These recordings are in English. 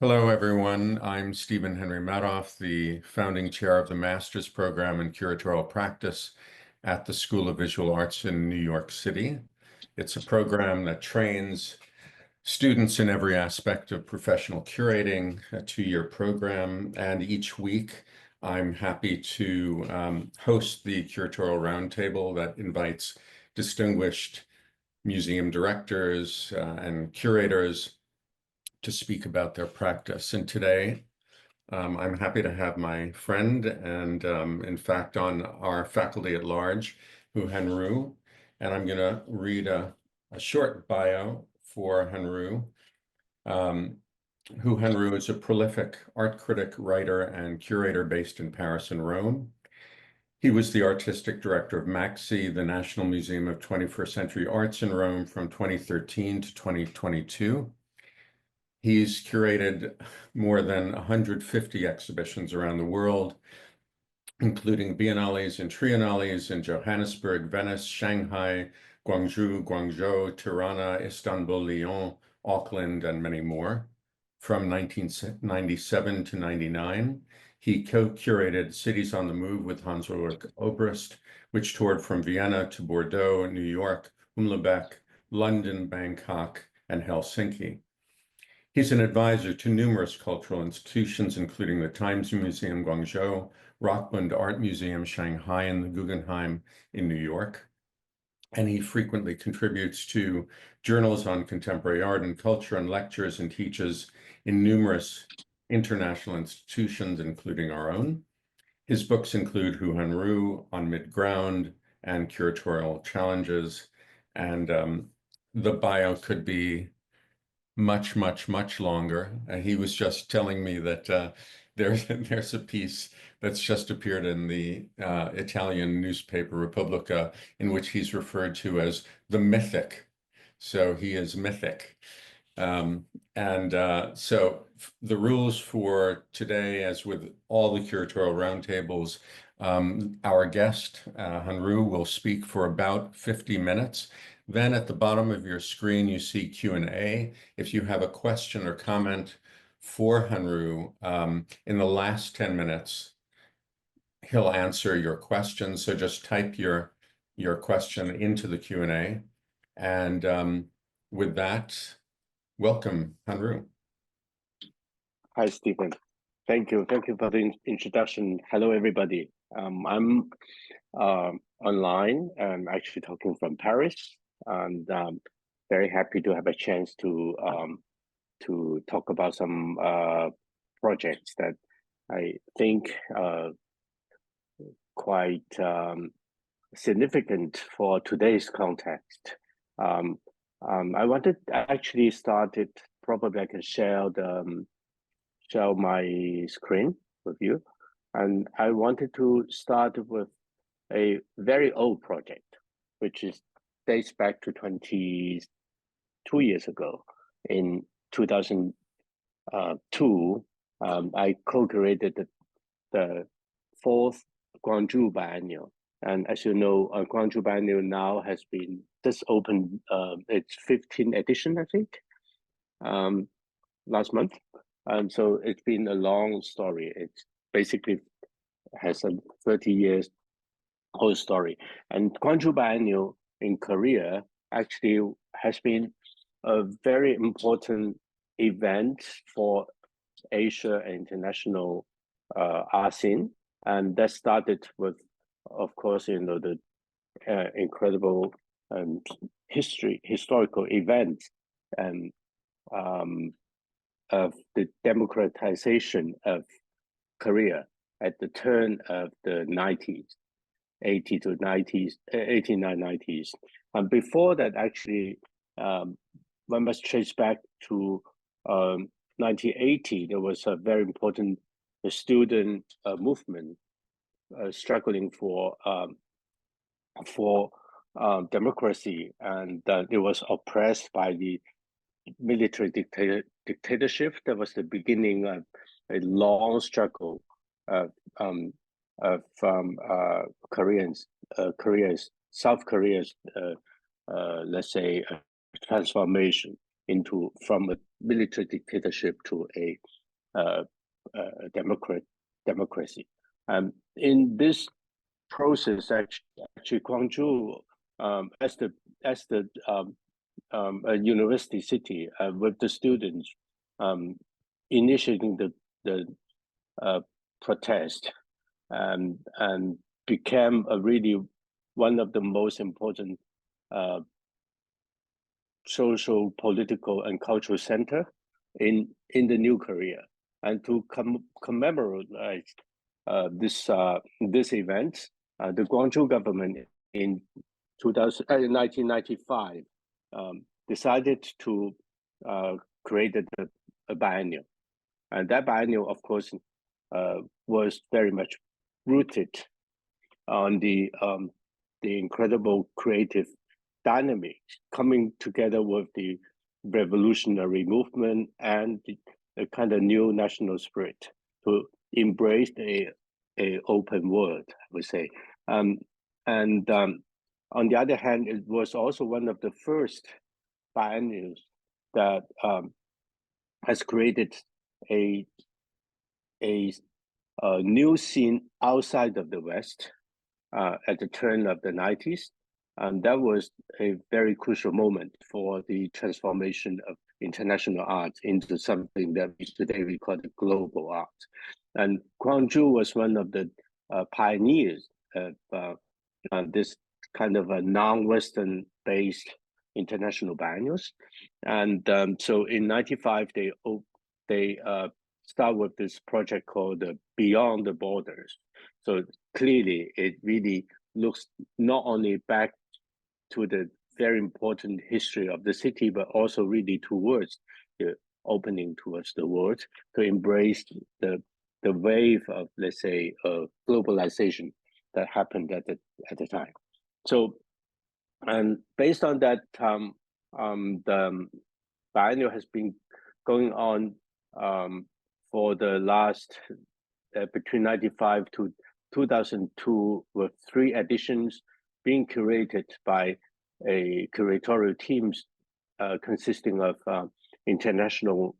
Hello, everyone. I'm Steven Henry Madoff, the founding chair of the master's program in curatorial practice at the School of Visual Arts in New York City. It's a program that trains students in every aspect of professional curating, a two-year program, and each week I'm happy to host the Curatorial Roundtable that invites distinguished museum directors and curators to speak about their practice. And today, I'm happy to have my friend and, in fact, on our faculty at large, Hou Hanru. And I'm going to read a short bio for Hanru. Hou Hanru is a prolific art critic, writer, and curator based in Paris and Rome. He was the artistic director of MAXXI, the National Museum of 21st Century Arts in Rome from 2013 to 2022. He's curated more than 150 exhibitions around the world, including biennales and triennales in Johannesburg, Venice, Shanghai, Guangzhou, Tirana, Istanbul, Lyon, Auckland, and many more. From 1997 to 99, he co-curated Cities on the Move with Hans-Ulrich Obrist, which toured from Vienna to Bordeaux, New York, Umlebeck, London, Bangkok, and Helsinki. He's an advisor to numerous cultural institutions, including the Times Museum, Guangzhou, Rockbund Art Museum, Shanghai, and the Guggenheim in New York. And he frequently contributes to journals on contemporary art and culture and lectures and teaches in numerous international institutions, including our own. His books include Hou Hanru, On Mid-Ground, and Curatorial Challenges. And the bio could be much longer. He was just telling me that there's a piece that's just appeared in the Italian newspaper Repubblica, in which he's referred to as the mythic. So he is mythic. So the rules for today, as with all the curatorial roundtables, our guest, Hanru, will speak for about 50 minutes. Then at the bottom of your screen, you see Q&A. If you have a question or comment for Hanru, in the last 10 minutes, he'll answer your question. So just type your question into the Q&A. And with that, welcome, Hanru. Hi, Stephen. Thank you. Thank you for the introduction. Hello, everybody. I'm online. I'm actually talking from Paris, and very happy to have a chance to talk about some projects that I think quite significant for today's context. I actually started. Probably I can share my screen with you, and I wanted to start with a very old project, which dates back to 22 years ago. In 2002, I co-curated the fourth Gwangju Biennale. And as you know, Gwangju Biennale now has been just opened its 15th edition, I think, last month. So it's been a long story. It basically has a 30 years old story. And Gwangju Biennale in Korea actually has been a very important event for Asia and international art scene. And that started with, of course, the incredible historical events and of the democratization of Korea at the turn of the 90s, 1890s. And before that, actually, one must trace back to 1980. There was a very important student movement struggling for democracy, and it was oppressed by the military dictatorship. That was the beginning of a long struggle of South Korea's, let's say, transformation from a military dictatorship to a democracy. In this process, actually Gwangju, as the a university city with the students initiating the protest, and became really one of the most important social, political, and cultural center in the new Korea. And to commemorate this event, the Gwangju government in 1995 decided to create a biennial, and that biennial, of course, was very much rooted on the incredible creative dynamic coming together with the revolutionary movement and a kind of new national spirit to embrace a open world, I would say. On the other hand, it was also one of the first biennials that has created a new scene outside of the West at the turn of the 90s. And that was a very crucial moment for the transformation of international art into something that today we call the global art. And Gwangju was one of the pioneers of this kind of a non-Western based international biennials. And so in 95, they start with this project called Beyond the Borders. So clearly it really looks not only back to the very important history of the city, but also really towards the opening towards the world, to embrace the wave of, let's say, globalization that happened at the time. So, and based on that, the biennial has been going on for the last between 95 to 2002, with 3 editions being curated by a curatorial teams consisting of international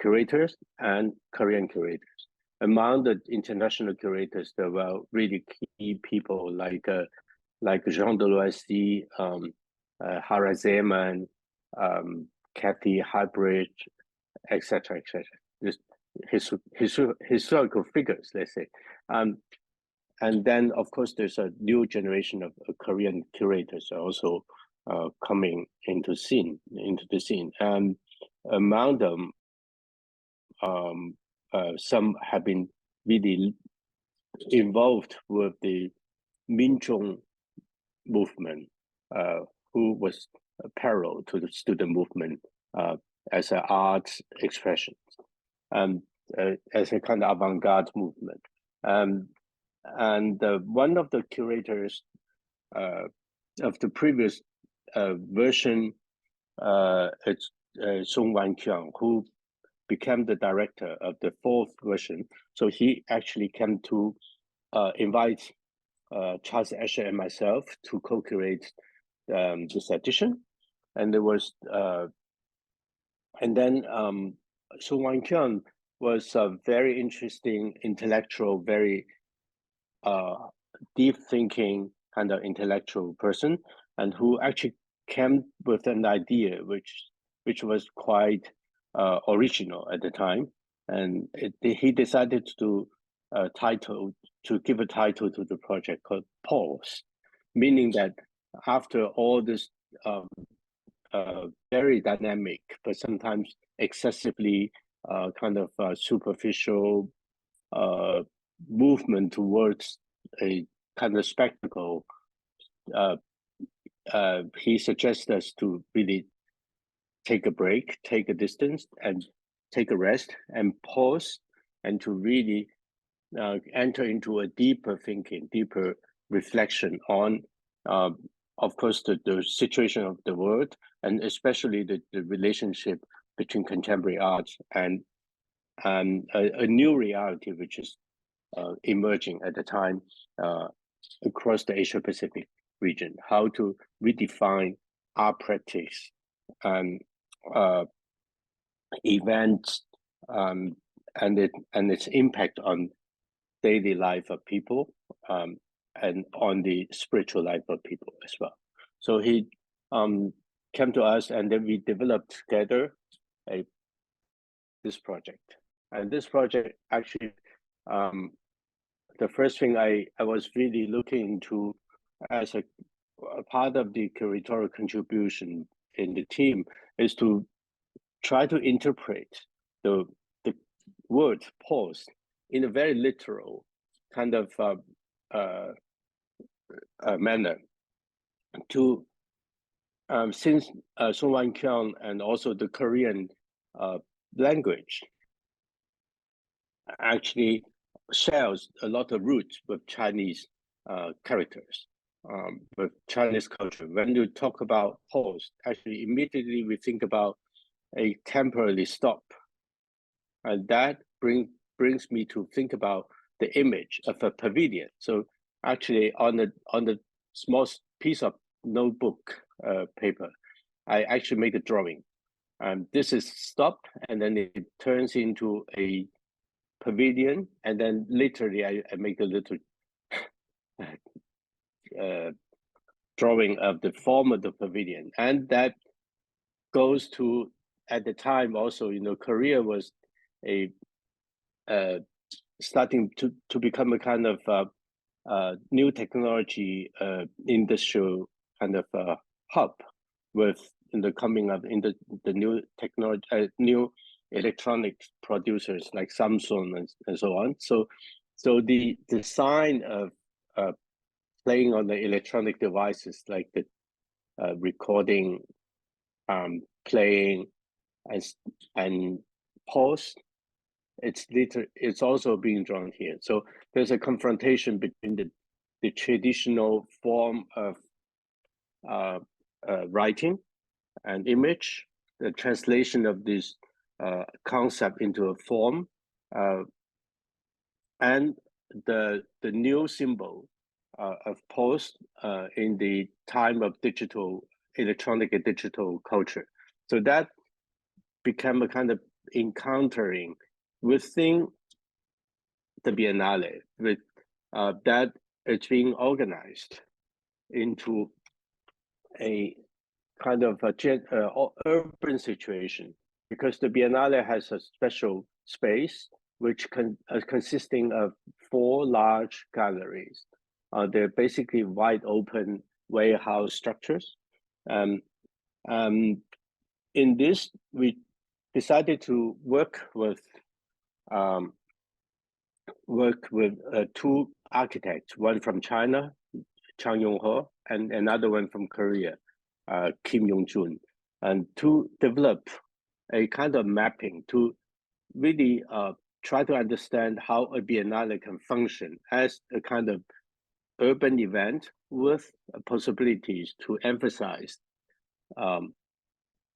curators and Korean curators. Among the international curators, there were really key people like Jean Deloisy, Hara Zeman, Kathy Highbridge, etc., etc. Just historical figures, let's say. And then, of course, there's a new generation of Korean curators also coming into the scene. And among them, some have been really involved with the Minzhong movement, who was parallel to the student movement as an art expression, as a kind of avant-garde movement. And one of the curators of the previous version, it's Song Wan-kyung, who became the director of the 4th version. So he actually came to invite Charles Escher and myself to co-curate this edition. And there was, and then Song Wan-kyung was a very interesting intellectual, very deep thinking kind of intellectual person, and who actually came with an idea which was quite original at the time. And he decided to give a title to the project called Pause, meaning that after all this very dynamic, but sometimes excessively kind of superficial movement towards a kind of spectacle, he suggests us to really take a break, take a distance, and take a rest, and pause, and to really enter into a deeper thinking, deeper reflection on, of course, the situation of the world, and especially the relationship between contemporary art and a new reality which is emerging at the time across the Asia-Pacific region, how to redefine art practice and events and its impact on daily life of people and on the spiritual life of people as well. So he came to us, and then we developed together this project. And this project actually, the first thing I was really looking into as a part of the curatorial contribution in the team is to try to interpret the word pause in a very literal kind of manner. To since Sun Wan Kyung and also the Korean language actually shares a lot of roots with Chinese characters, with Chinese culture. When you talk about pause, actually immediately we think about a temporary stop, and that brings me to think about the image of a pavilion. So actually on the small piece of notebook paper, I actually make a drawing. This is stop, and then it turns into a pavilion, and then literally I make a little drawing of the form of the pavilion. And that goes to, at the time also, Korea was a starting to become a kind of new technology industrial kind of hub, with the coming of the new technology, new electronic producers like Samsung and so on. So the design of playing on the electronic devices like the recording, playing, and pause, it's also being drawn here. So there's a confrontation between the traditional form of writing and image, the translation of this concept into a form, and the new symbol of pause in the time of electronic and digital culture. So that became a kind of encountering within the Biennale, with that it's being organized into a kind of urban situation, because the Biennale has a special space which consisting of 4 large galleries. They're basically wide open warehouse structures. In this, we decided to work with 2 architects, one from China, Chang Yong-ho, and another one from Korea, Kim Yong-jun, and to develop a kind of mapping to really try to understand how a Biennale can function as a kind of urban event with possibilities to emphasize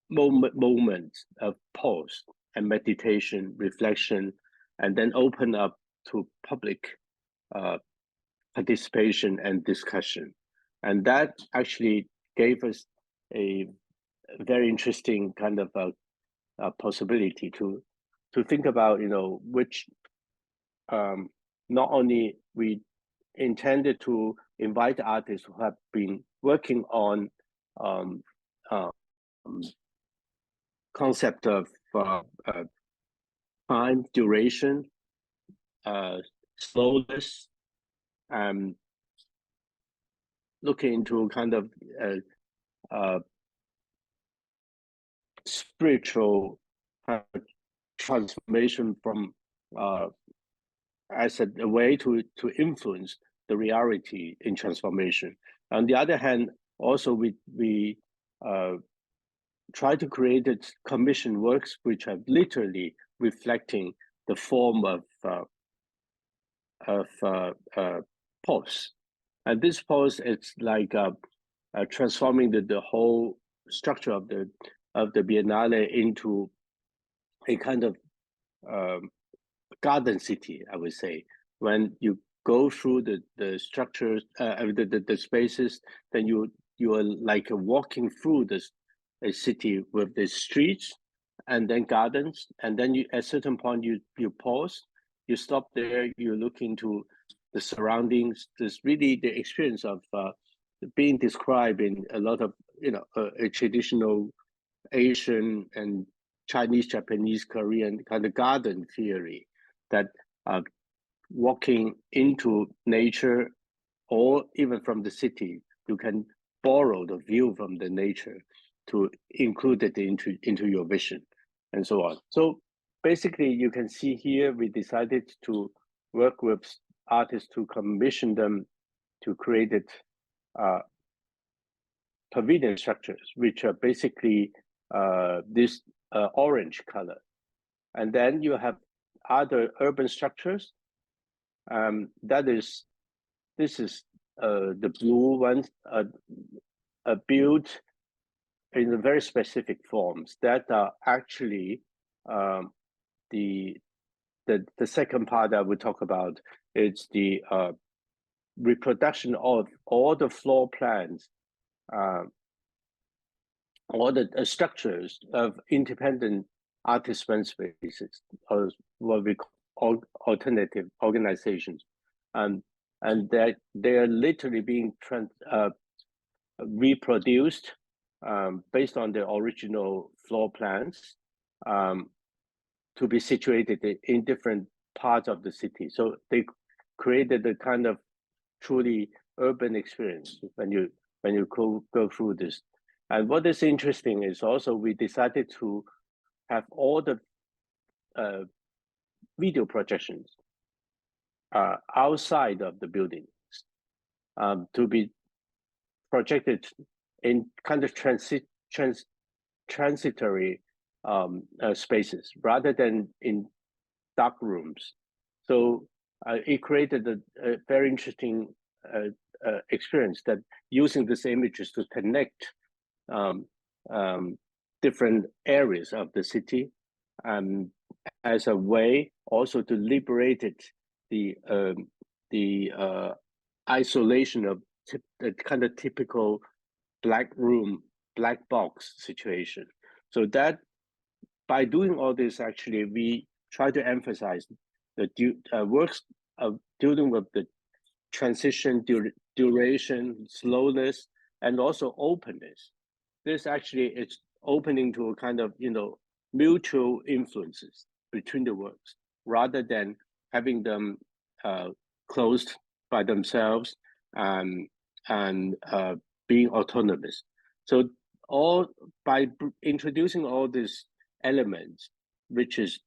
moments of pause and meditation, reflection, and then open up to public participation and discussion. And that actually gave us a very interesting kind of a possibility to think about, which not only we intended to invite artists who have been working on concept of time, duration, slowness, looking into kind of spiritual transformation from as a way to influence the reality in transformation. On the other hand, also we try to create commission works which are literally reflecting the form of pose. And this pose, it's like transforming the whole structure of the Biennale into a kind of garden city, I would say. When you go through the structures, the spaces, then you are like walking through a city with the streets and then gardens, and then at a certain point you pause, you stop there, you look into the surroundings. There's really the experience of being described in a lot of a traditional Asian and Chinese, Japanese, Korean kind of garden theory, that walking into nature or even from the city, you can borrow the view from the nature to include it into your vision and so on. So basically you can see here, we decided to work with artists to commission them to create pavilion structures, which are basically this orange color. And then you have other urban structures. This is the blue ones built in very specific forms that are actually the second part I would talk about. It's the reproduction of all the floor plans, all the structures of independent artist-run spaces, or what we call alternative organizations, and that they are literally being reproduced based on the original floor plans to be situated in different parts of the city. So they created a kind of truly urban experience when you go through this. And what is interesting is also we decided to have all the video projections outside of the buildings to be projected in kind of transitory spaces rather than in dark rooms. So it created a very interesting experience, that using these images to connect different areas of the city, as a way also to liberate it, the isolation of the kind of typical black room, black box situation. So that by doing all this, actually, we try to emphasize the works of dealing with the transition, duration, slowness, and also openness. This actually is opening to a kind of mutual influences between the works, rather than having them closed by themselves and being autonomous. So by introducing all these elements, which is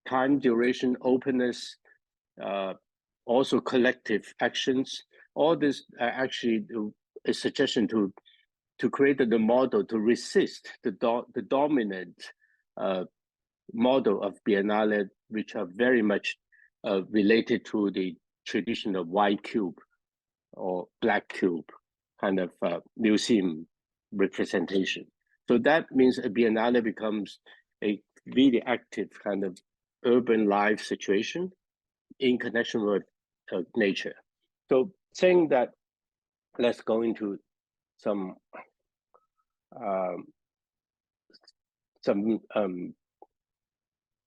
time, duration, openness, also collective actions, all this actually a suggestion to create the model to resist the dominant model of Biennale, which are very much related to the traditional white cube or black cube kind of museum representation. So that means a Biennale becomes a really active kind of urban life situation in connection with nature. So saying that, let's go into some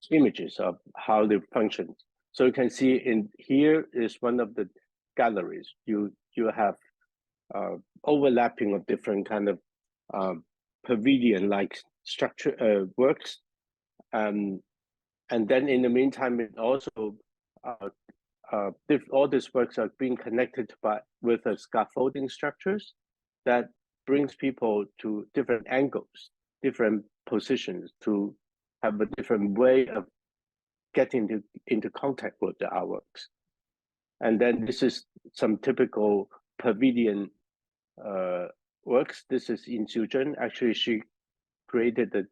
images of how they function. So you can see in here is one of the galleries. You have overlapping of different kind of pavilion-like structure works, and then in the meantime, it also all these works are being connected with scaffolding structures that brings people to different angles, different positions, to have a different way of getting into contact with the artworks. And then this is some typical pavilion works. This is in Suzhen. Actually, she recreated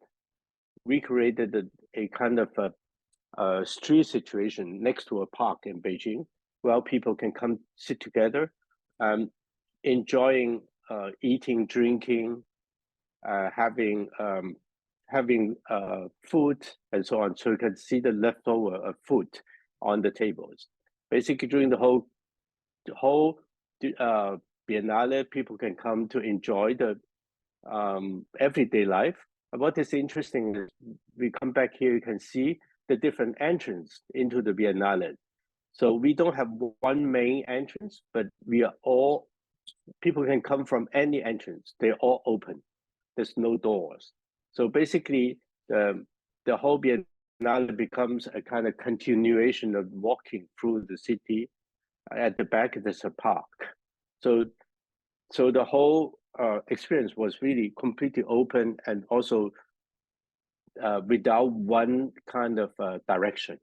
a kind of a street situation next to a park in Beijing, where people can come sit together, enjoying eating, drinking, having food and so on. So you can see the leftover of food on the tables. Basically, during the whole Biennale, people can come to enjoy everyday life. And what is interesting is we come back here, you can see the different entrance into the Biennale. So we don't have one main entrance, but we are all, people can come from any entrance. They're all open. There's no doors. So basically, the whole Biennale becomes a kind of continuation of walking through the city. At the back, there's a park. So the whole experience was really completely open and also without one kind of direction.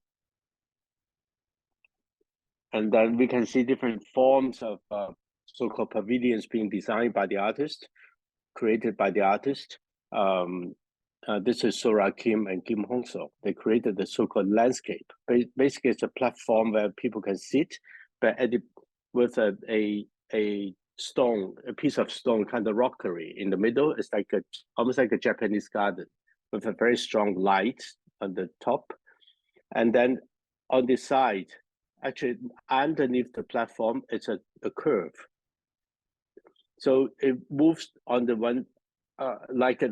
And then we can see different forms of so-called pavilions being designed by the artist, created by the artist. This is Sora Kim and Kim Hong-so. They created the so-called landscape. Basically, it's a platform where people can sit, but with a stone, a piece of stone, kind of rockery in the middle. It's like almost like a Japanese garden with a very strong light on the top. And then on the side, actually underneath the platform, it's a curve. So it moves on the one, like a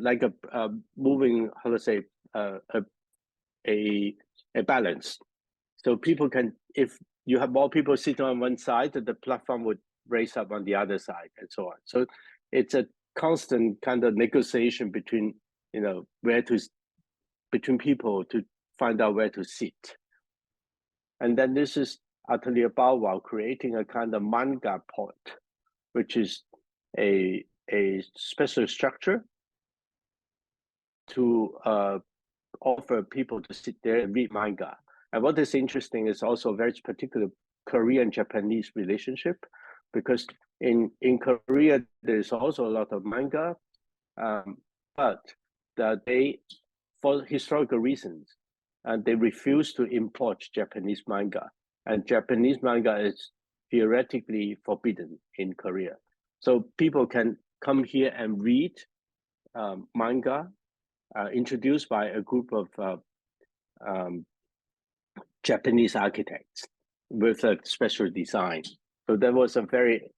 moving, how to say, a balance. So people can, if you have more people sitting on one side, the platform would raise up on the other side and so on. So it's a constant kind of negotiation between, between people to find out where to sit. And then this is Atelier Bao creating a kind of manga pot, which is a special structure to offer people to sit there and read manga. And what is interesting is also a very particular Korean-Japanese relationship, because in Korea, there's also a lot of manga, but they, for historical reasons, they refuse to import Japanese manga. And Japanese manga is theoretically forbidden in Korea. So people can come here and read manga introduced by a group of Japanese architects with a special design. So that was a very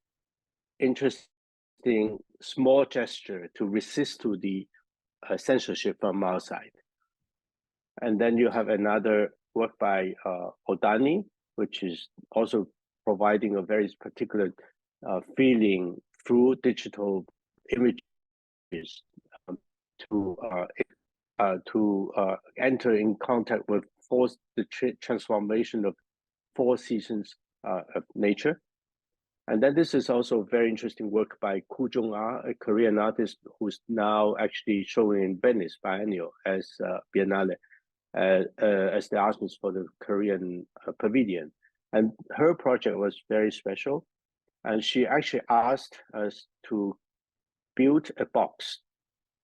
interesting small gesture to resist to the censorship from our side. And then you have another work by Odani, which is also providing a very particular feeling through digital images to enter in contact with the transformation of 4 seasons of nature. And then this is also very interesting work by Koo Jung-ah, a Korean artist who's now actually showing in Venice Biennial as Biennale, as the artist for the Korean pavilion. And her project was very special. And she actually asked us to build a box.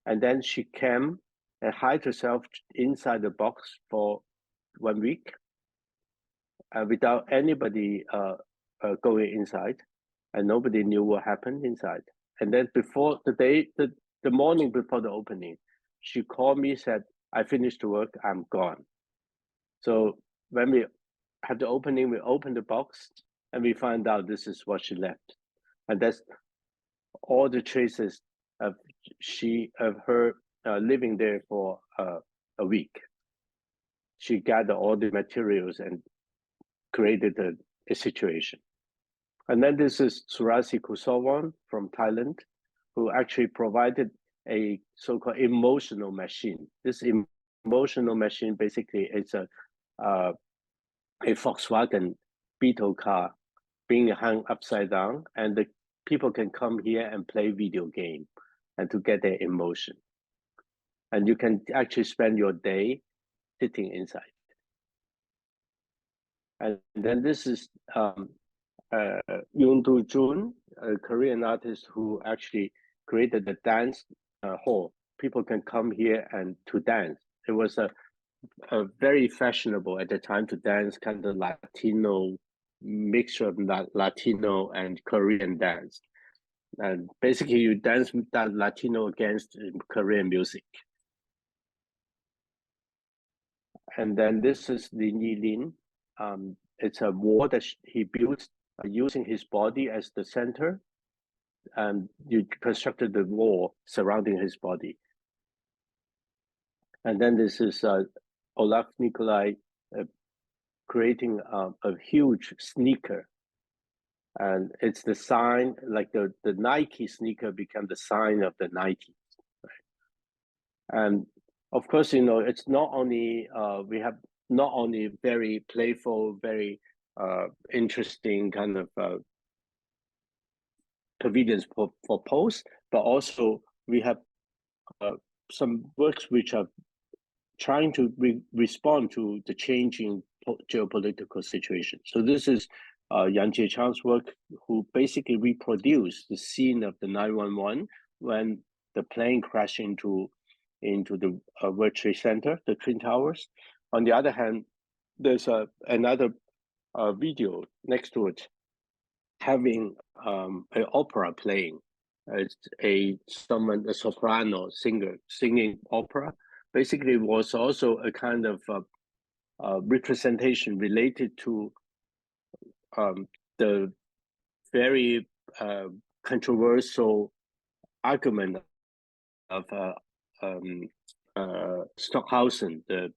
And then she came and hid herself inside the box for 1 week without anybody going inside. And nobody knew what happened inside. And then before the morning before the opening, she called me, said, "I finished the work, I'm gone." So when we had the opening, we opened the box and we found out this is what she left. And that's all the traces of her living there for a week. She gathered all the materials and created a situation. And then this is Surasi Kusawan from Thailand, who actually provided a so-called emotional machine. This emotional machine basically is a Volkswagen Beetle car being hung upside down, and the people can come here and play video game and to get their emotion. And you can actually spend your day sitting inside. And then this is Yoon Do-jun, a Korean artist who actually created the dance hall. People can come here and to dance. It was a very fashionable at the time to dance, kind of Latino mixture of Latino and Korean dance. And basically you dance that Latino against Korean music. And then this is Lin Yilin. It's a wall that he built using his body as the center. you constructed the wall surrounding his body. And then this is Olaf Nikolai creating a huge sneaker. And it's the sign, like the Nike sneaker became the sign of the 90s. Right? And of course, it's not only, we have not only very playful, very interesting kind of pavilions for pose, but also we have some works which are trying to respond to the changing geopolitical situation. So this is Yang Jiechang's work, who basically reproduced the scene of the 9/11 when the plane crashed into the World Trade Center, the Twin Towers. On the other hand, there's another video next to it having an opera playing. It's a soprano singer singing opera. Basically, was also a kind of representation related to the very controversial argument of Stockhausen, the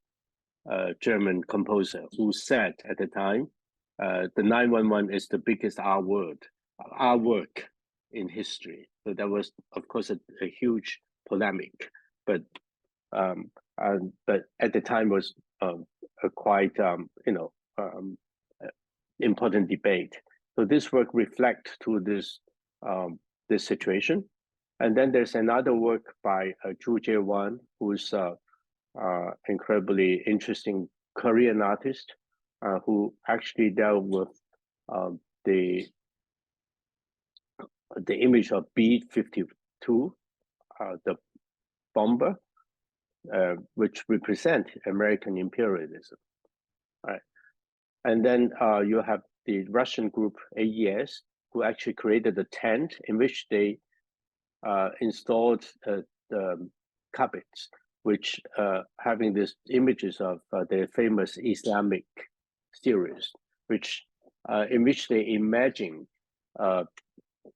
German composer, who said at the time, the 9/11 is the biggest R work in history. So that was, of course, a huge polemic, but at the time was a quite important debate. So this work reflects to this situation. And then there's another work by Zhu Jiewan, who's incredibly interesting Korean artist, who actually dealt with the image of B-52, the bomber, which represent American imperialism. Right? And then you have the Russian group AES, who actually created a tent in which they installed the carpets, which having these images of their famous Islamic series, which in which they imagine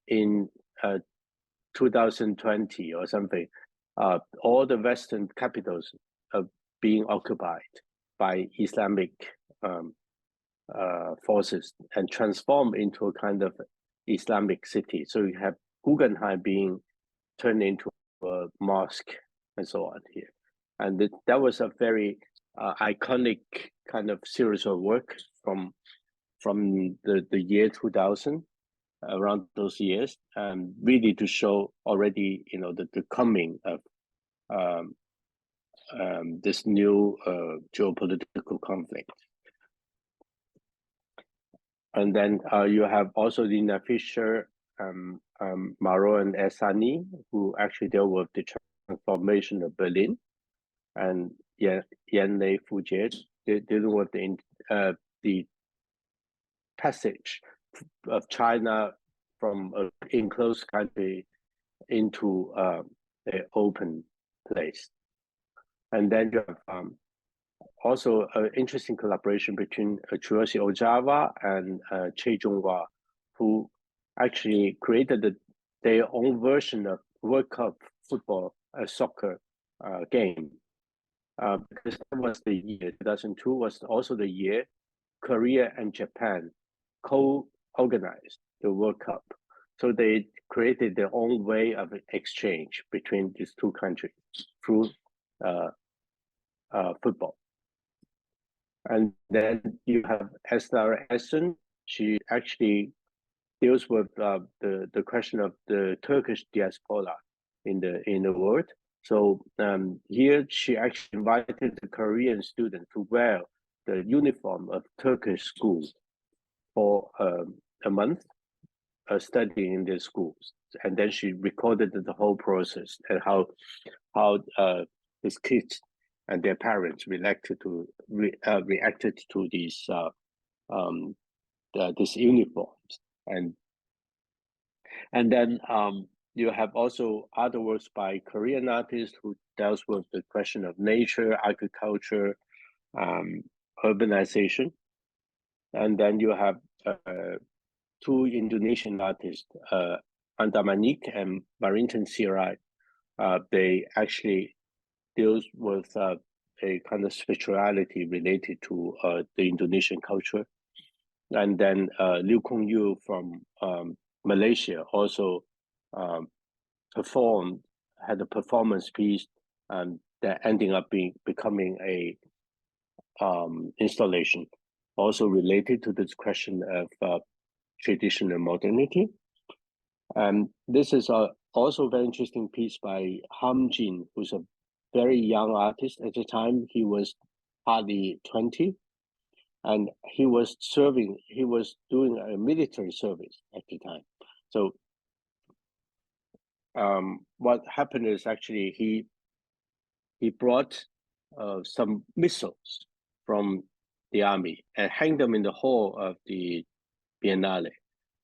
in 2020 or something, all the Western capitals are being occupied by Islamic forces and transformed into a kind of Islamic city. So you have Guggenheim being turned into a mosque and so on here. And that was a very iconic kind of series of work from the year 2000, around those years, and really to show already, the coming of this new geopolitical conflict. And then you have also Lina Fischer, Maro and Esani, who actually dealt with the transformation of Berlin, and Yanlei Fujie dealing with the passage of China from an enclosed country into an open place. And then you have also an interesting collaboration between Tsuyoshi Ozawa and Choi Jong-hwa, who actually created their own version of World Cup football, soccer game. Because that was the year, 2002 was also the year Korea and Japan co-organized the World Cup. So they created their own way of exchange between these two countries through football. And then you have Esther Essen. She actually deals with the question of the Turkish diaspora in the world. So here she actually invited the Korean student to wear the uniform of Turkish schools for a month, studying in their schools, and then she recorded the whole process and how these kids and their parents reacted to these uniforms, and then you have also other works by Korean artists who deals with the question of nature, agriculture, urbanization, and then you have two Indonesian artists, Andamanique and Barrington Serai, they actually deals with a kind of spirituality related to the Indonesian culture. And then Liu Kongyu from Malaysia also had a performance piece that ending up becoming a installation, also related to this question of tradition and modernity. And this is also a very interesting piece by Ham Jin, who's a very young artist at the time. He was hardly 20, and he was doing a military service at the time. So what happened is actually he brought some missiles from the army and hanged them in the hall of the Biennale.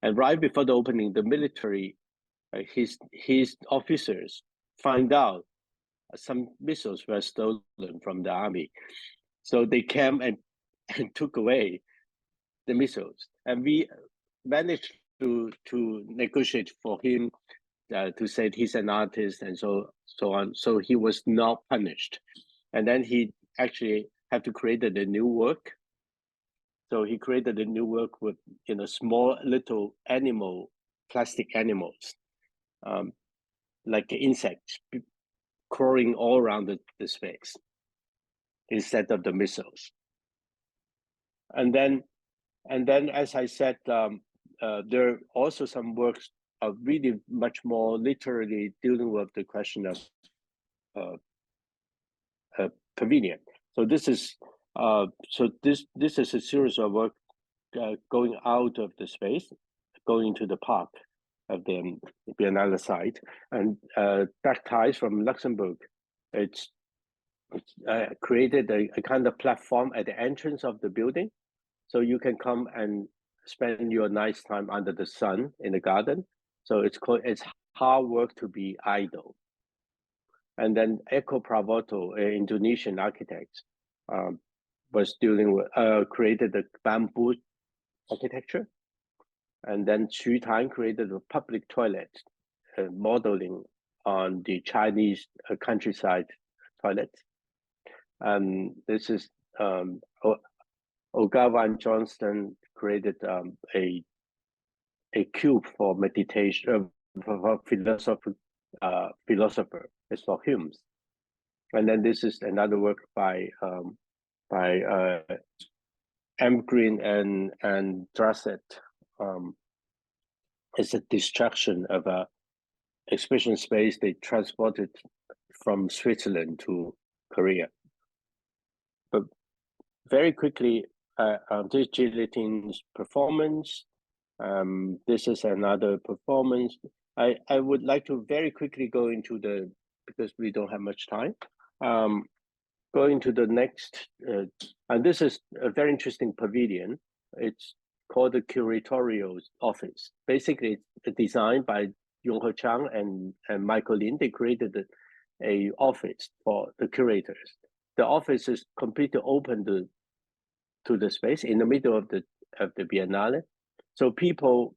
And right before the opening, the military, his officers find out some missiles were stolen from the army. So they came and took away the missiles. And we managed to negotiate for him to say he's an artist and so on. So he was not punished. And then he actually had to create a new work. So he created a new work with small little plastic animals, like insects crawling all around the space instead of the missiles. And then as I said, there are also some works of really much more literally dealing with the question of pavilion. So this is this is a series of work going out of the space, going to the park of the Biennale site. And Ties from Luxembourg, it's created a kind of platform at the entrance of the building, so you can come and spend your nice time under the sun in the garden. So it's hard work to be idle. And then Eko Pravoto, an Indonesian architect, was dealing with created the bamboo architecture. And then Xu Tan created a public toilet, modeling on the Chinese countryside toilets. This is Ogawa and Johnston created a cube for meditation for philosopher. It's for hymns. And then this is another work by M. Green and Drasset. It's a destruction of a exhibition space they transported from Switzerland to Korea. But very quickly, this Guillotine's performance. This is another performance. I would like to very quickly go into because we don't have much time. Go into the next, and this is a very interesting pavilion. It's called the Curatorial Office. Basically, it's designed by Yonghe Chang and Michael Lin. They created a office for the curators. The office is completely open to the space in the middle of the Biennale. So people,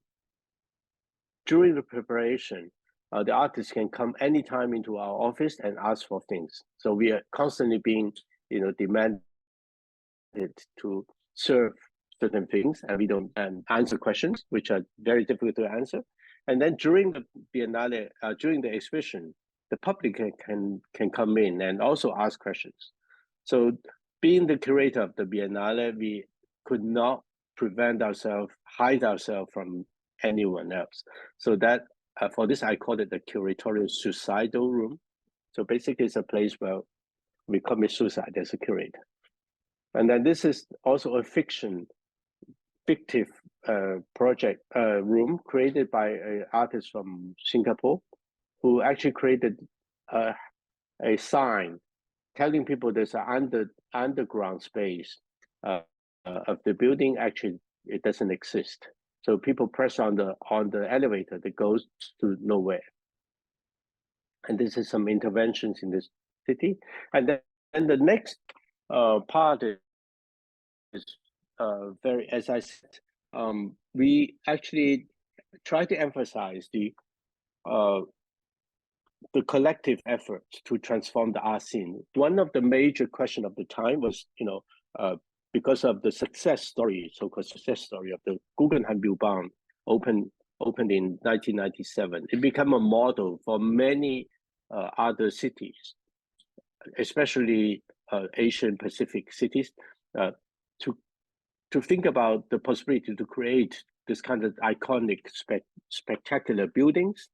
during the preparation, the artists can come anytime into our office and ask for things. So we are constantly being, demanded to serve certain things, and we don't answer questions, which are very difficult to answer. And then during the Biennale, during the exhibition, the public can come in and also ask questions. So being the curator of the Biennale, we could not hide ourselves from anyone else. So that for this, I call it the curatorial suicidal room. So basically, it's a place where we commit suicide as a curator. And then this is also a fictive project room created by an artist from Singapore, who actually created a sign telling people there's an underground space of the building. Actually, it doesn't exist. So people press on the elevator that goes to nowhere. And this is some interventions in this city. And then the next part is very, as I said, we actually try to emphasize the the collective effort to transform the art scene. One of the major questions of the time was, because of the success story, so-called success story of the Guggenheim Bilbao opened in 1997. It became a model for many other cities, especially Asian Pacific cities, to think about the possibility to create this kind of iconic, spectacular buildings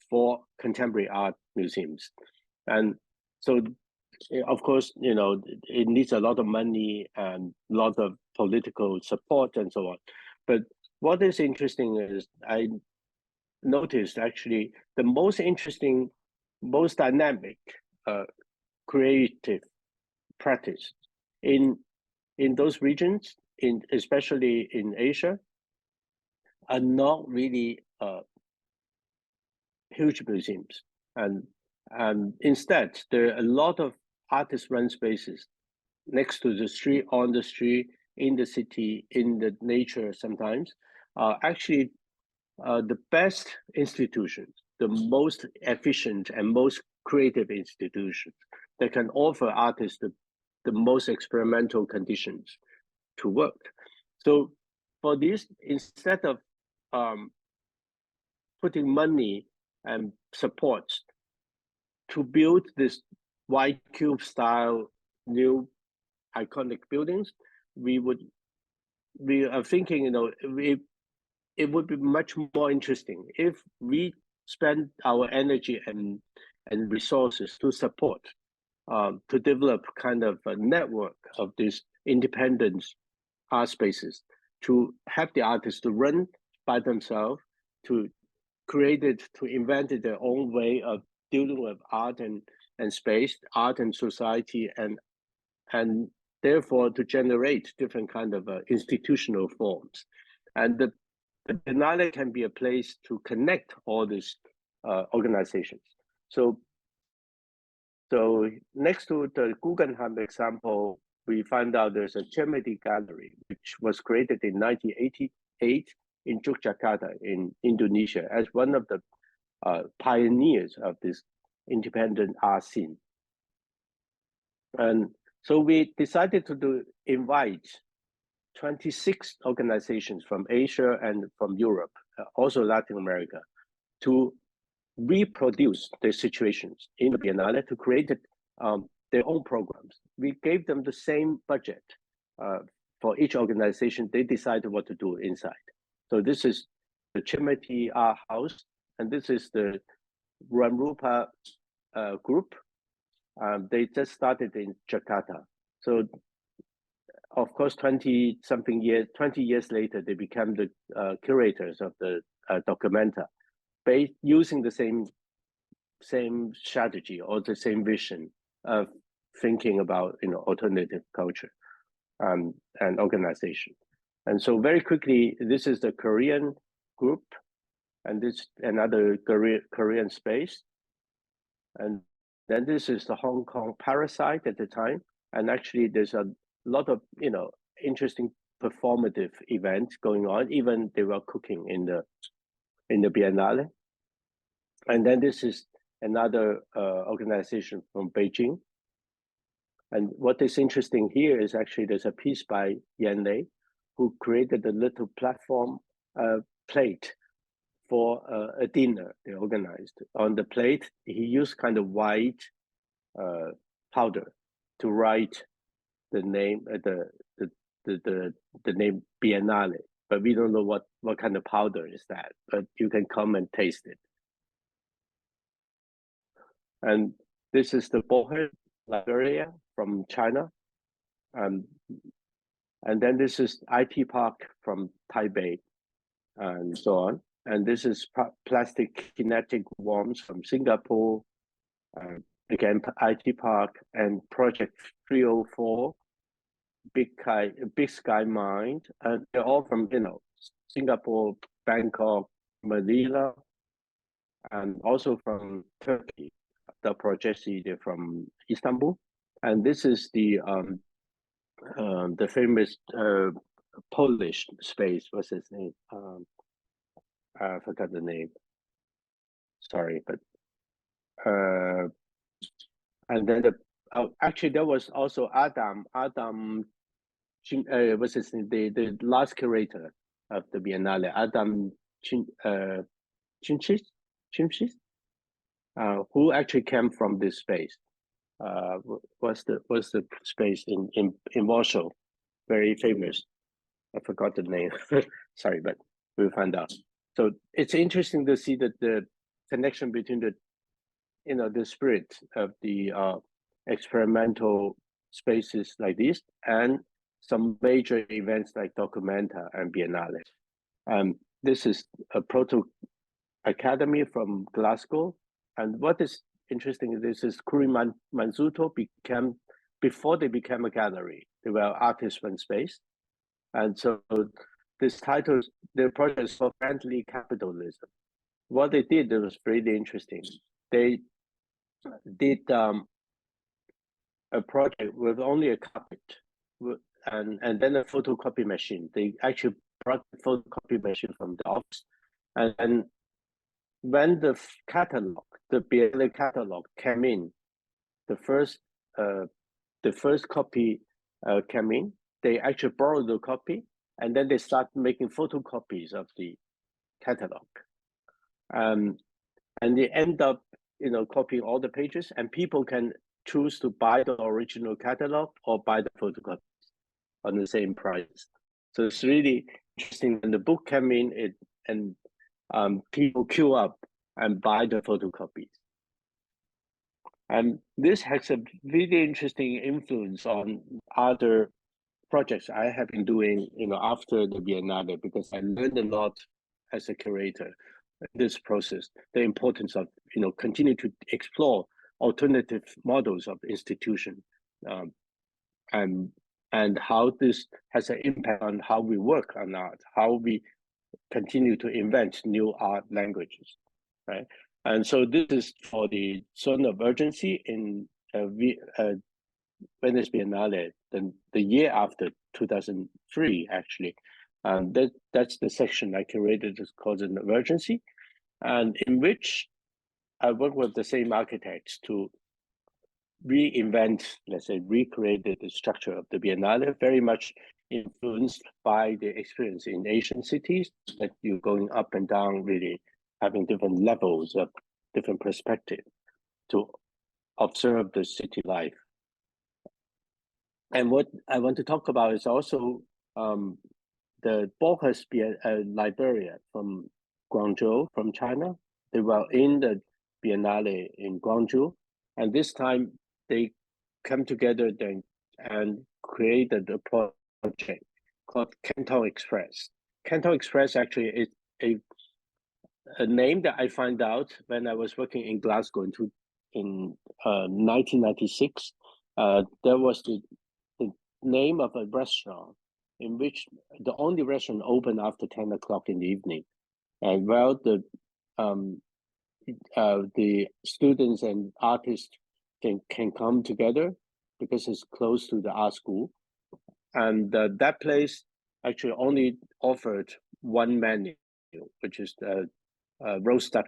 for contemporary art museums. And so, of course, it needs a lot of money and a lot of political support and so on. But what is interesting is I noticed actually the most interesting, most dynamic creative practice in those regions, especially in Asia, are not really huge museums, and instead there are a lot of artist-run spaces next to the street, on the street, in the city, in the nature. Sometimes, actually, the best institutions, the most efficient and most creative institutions that can offer artists the most experimental conditions to work. So for this, instead of putting money and support to build this white cube style new iconic buildings, we are thinking, it would be much more interesting if we spend our energy and resources to support, to develop kind of a network of these independent art spaces, to have the artists to run by themselves, to create it, to invent their own way of dealing with art and space, art and society, and therefore to generate different kind of institutional forms. And the Biennale can be a place to connect all these organizations. So next to the Guggenheim example, we find out there's a Cemedi Gallery, which was created in 1988 in Yogyakarta in Indonesia as one of the pioneers of this independent art scene. And so we decided to invite 26 organizations from Asia and from Europe, also Latin America, to reproduce the situations in the Biennale, to create their own programs. We gave them the same budget for each organization. They decided what to do inside. So this is the Cemedi Art House, and this is the Ramrupa group. They just started in Jakarta. So of course, 20 years later, they became the curators of the Documenta, using the same strategy or the same vision of thinking about alternative culture and organization. And so very quickly, this is the Korean group, and this another Korean space, and then this is the Hong Kong Parasite at the time, and actually there's a lot of interesting performative events going on. Even they were cooking in the Biennale. And then this is another organization from Beijing. And what is interesting here is actually there's a piece by Yan Lei, who created a little platform plate for a dinner they organized. On the plate, he used kind of white powder to write the name, the name Biennale, but we don't know what kind of powder is that. But you can come and taste it. And this is the Bohe Library from China, and then this is IT Park from Taipei, and so on. And this is plastic kinetic worms from Singapore, again IT Park, and Project 304, Big Sky Mind, and they're all from Singapore, Bangkok, Manila, and also from Turkey. The projects either from Istanbul, and this is the famous Polish space. What's his name? I forgot the name. sorry, but and then actually there was also Adam what's his name, the last curator of the Biennale, Adam Chinchis, who actually came from this space. What's the space in Warsaw, very famous. I forgot the name. Sorry, but we'll find out. So it's interesting to see that the connection between the, the spirit of the experimental spaces like this and some major events like Documenta and Biennale. This is a proto academy from Glasgow, and what is interesting is this is Kuri Manzuto became, before they became a gallery, they were artists one space, and so this title, their project is called Friendly Capitalism. What they did was really interesting. They did a project with only a carpet and then a photocopy machine. They actually brought the photocopy machine from the office, and when the catalog, the Biennale catalog came in, the first copy came in. They actually borrowed the copy, and then they start making photocopies of the catalog, and they end up, copying all the pages, and people can choose to buy the original catalog or buy the photocopies on the same price. So it's really interesting. When the book came in, people queue up and buy the photocopies. And this has a really interesting influence on other projects I have been doing, after the Biennale, because I learned a lot as a curator in this process, the importance of, continue to explore alternative models of institution, and how this has an impact on how we work on art, how we continue to invent new art languages, right? And so this is for the zone of urgency in Venice Biennale, the year after 2003, actually. That's the section I curated, it's called an emergency, and in which I work with the same architects to reinvent, let's say, recreate the structure of the Biennale, very much influenced by the experience in Asian cities, that you're going up and down, really having different levels of different perspective to observe the city life. And what I want to talk about is also the Borges Librarian from Guangzhou, from China. They were in the Biennale in Gwangju, and this time they come together then and created a project called Canton Express. Canton Express actually is a name that I found out when I was working in Glasgow in 1996. There was the name of a restaurant in which the only restaurant open after 10 o'clock in the evening. And well, the students and artists can come together because it's close to the art school. And that place actually only offered one menu, which is the roast duck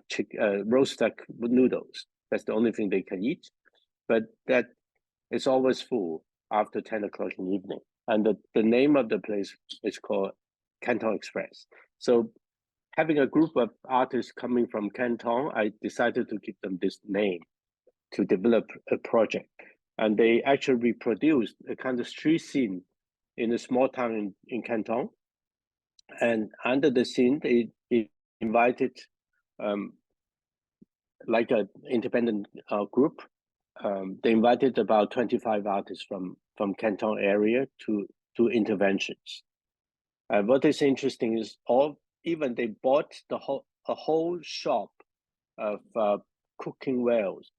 noodles. That's the only thing they can eat, but that is always full after 10 o'clock in the evening. And the name of the place is called Canton Express. So having a group of artists coming from Canton, I decided to give them this name to develop a project. And they actually reproduced a kind of street scene in a small town in Canton. And under the scene, they invited like an independent group. They invited about 25 artists from Canton area to interventions. What is interesting is even they bought a whole shop of cooking wares,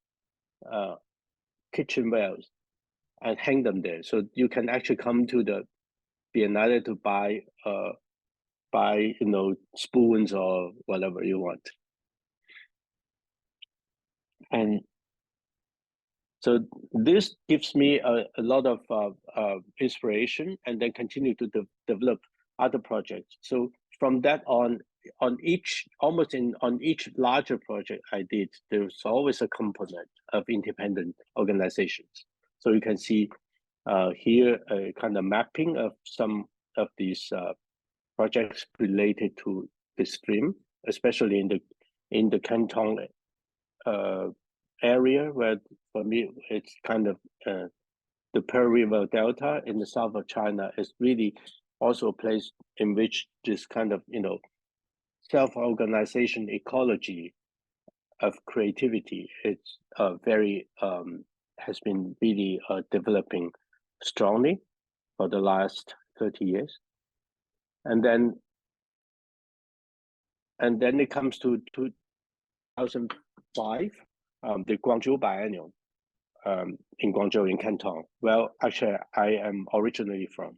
kitchen wares, and hang them there. So you can actually come to the Biennale to buy spoons or whatever you want. And so this gives me a lot of inspiration, and then continue to develop other projects. So from that on, on each larger project I did, there's always a component of independent organizations. So you can see here a kind of mapping of some of these projects related to the stream, especially in the Canton area, where for me it's kind of the Pearl River Delta in the south of China is really also a place in which this kind of self-organization ecology of creativity it's very has been really developing strongly for the last 30 years. And then it comes to 2005, the Guangzhou Biennale in Guangzhou in Canton. Well, actually, I am originally from.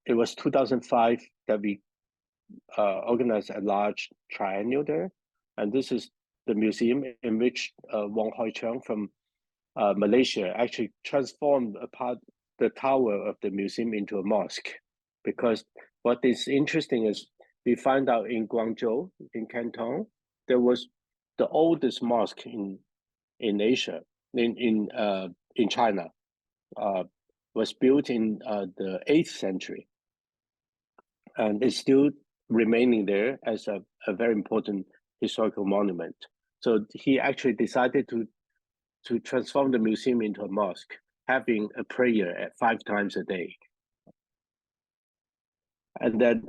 It was 2005 that we organized a large triennial there, and this is the museum in which Wang Hoicheng from Malaysia actually transformed the tower of the museum into a mosque. Because what is interesting is we find out in Guangzhou, in Canton, there was the oldest mosque in Asia, in China, was built in the 8th century, and it's still remaining there as a very important historical monument. So he actually decided to transform the museum into a mosque, having a prayer at 5 times a day. And then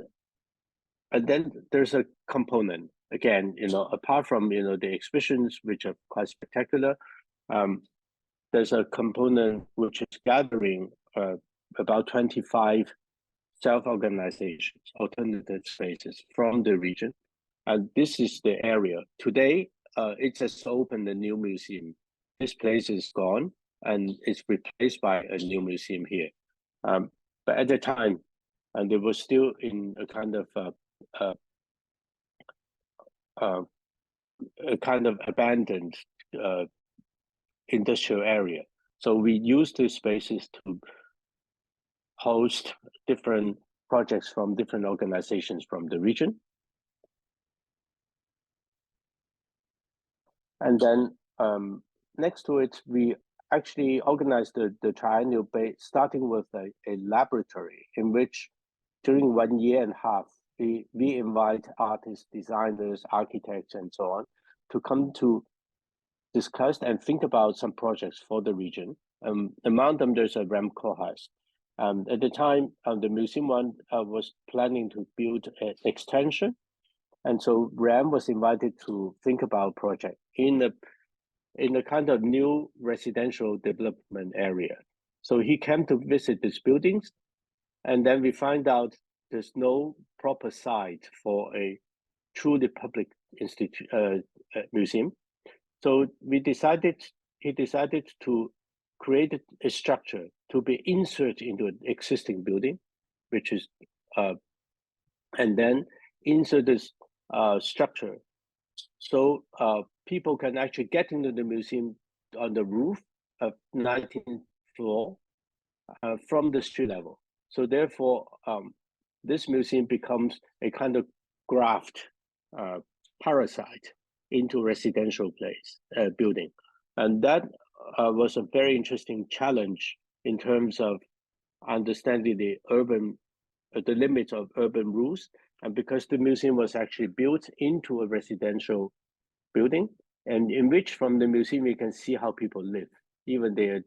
there's a component again, apart from the exhibitions, which are quite spectacular. There's a component which is gathering about 25 self-organizations, alternative spaces from the region, and this is the area. Today, it just opened a new museum. This place is gone, and it's replaced by a new museum here. But at the time, and it was still in a kind of abandoned industrial area. So we used these spaces to host different projects from different organizations from the region. And then next to it, we actually organized the triennial starting with a laboratory in which during 1.5 years, we invite artists, designers, architects, and so on to come to discuss and think about some projects for the region. Among them, there's a RAM course. At the time, the museum was planning to build an extension. And so RAM was invited to think about a project in a kind of new residential development area. So he came to visit these buildings, and then we find out there's no proper site for a truly public museum. So he decided to create a structure to be inserted into an existing building, which is, and then insert this structure. So people can actually get into the museum on the roof of 19th floor from the street level. So therefore, this museum becomes a kind of graft parasite into residential place building. And that was a very interesting challenge in terms of understanding the limits of urban rules. And because the museum was actually built into a residential building, and in which from the museum you can see how people live. Even they are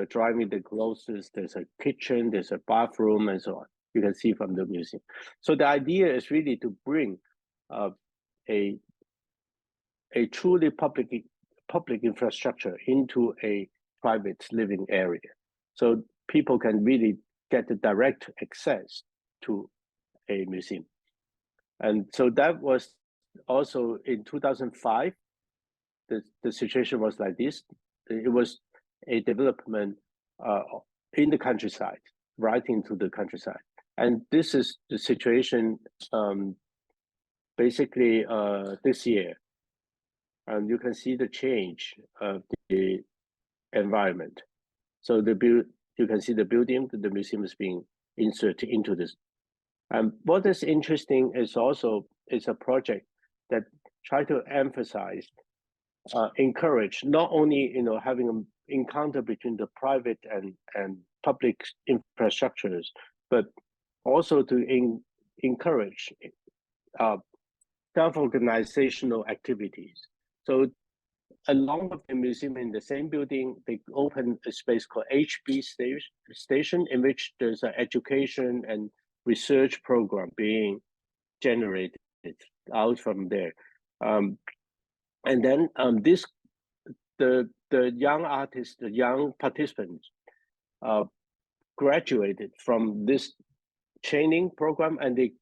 driving the clothes, there's a kitchen, there's a bathroom, and so on. You can see from the museum. So the idea is really to bring a truly public infrastructure into a private living area, so people can really get the direct access to a museum. And so that was also in 2005. The situation was like this. It was a development in the countryside, right into the countryside. And this is the situation basically this year. And you can see the change of the environment. So you can see the building, the museum is being inserted into this What is interesting is also it's a project that try to emphasize, encourage not only having an encounter between the private and public infrastructures, but also to encourage self-organizational activities. So along with the museum in the same building, they opened a space called HB Station, in which there's an education and research program being generated out from there. And then the young artists, the young participants graduated from this training program, and they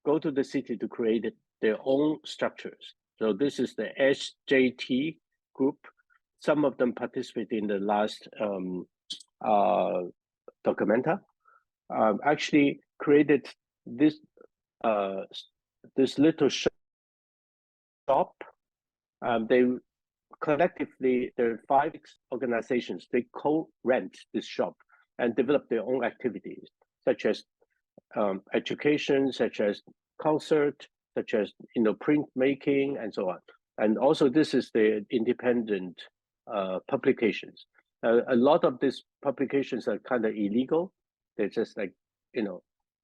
go to the city to create their own structures. So this is the SJT group. Some of them participate in the last documenta. Actually created this this little shop. They collectively, there are 5 organizations. They co-rent this shop and develop their own activities, such as education, such as concert, such as print making, and so on. And also, this is the independent publications. A lot of these publications are kind of illegal. They're just like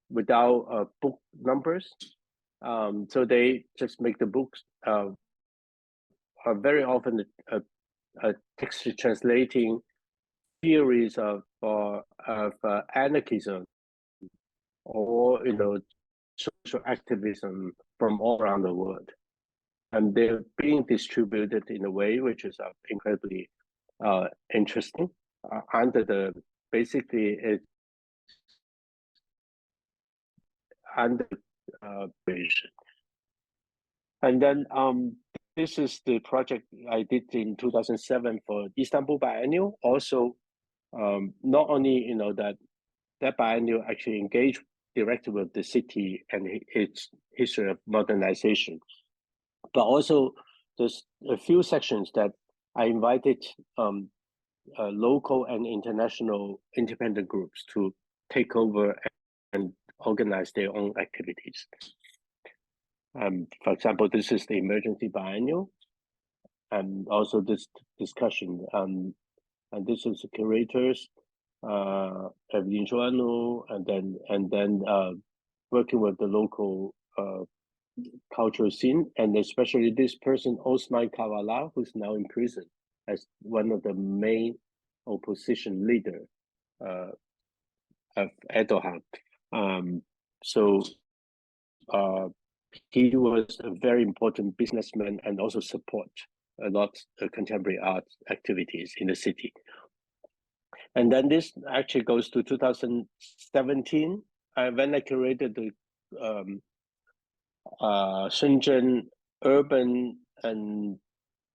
without book numbers. So they just make the books. Are very often a text translating theories of anarchism or social activism from all around the world, and they're being distributed in a way which is incredibly interesting under the basically it's under vision. And then this is the project I did in 2007 for Istanbul Biennial. Also, not only that biennial actually engaged directly with the city and its history of modernization, but also there's a few sections that I invited local and international independent groups to take over and organize their own activities. For example, this is the emergency biennial, and also this discussion. And this is the curators, Hou Hanru, and then working with the local cultural scene, and especially this person Osman Kavala, who's now in prison as one of the main opposition leader of Erdogan. So he was a very important businessman and also support a lot of contemporary art activities in the city. And then this actually goes to 2017 when I curated the Shenzhen Urban and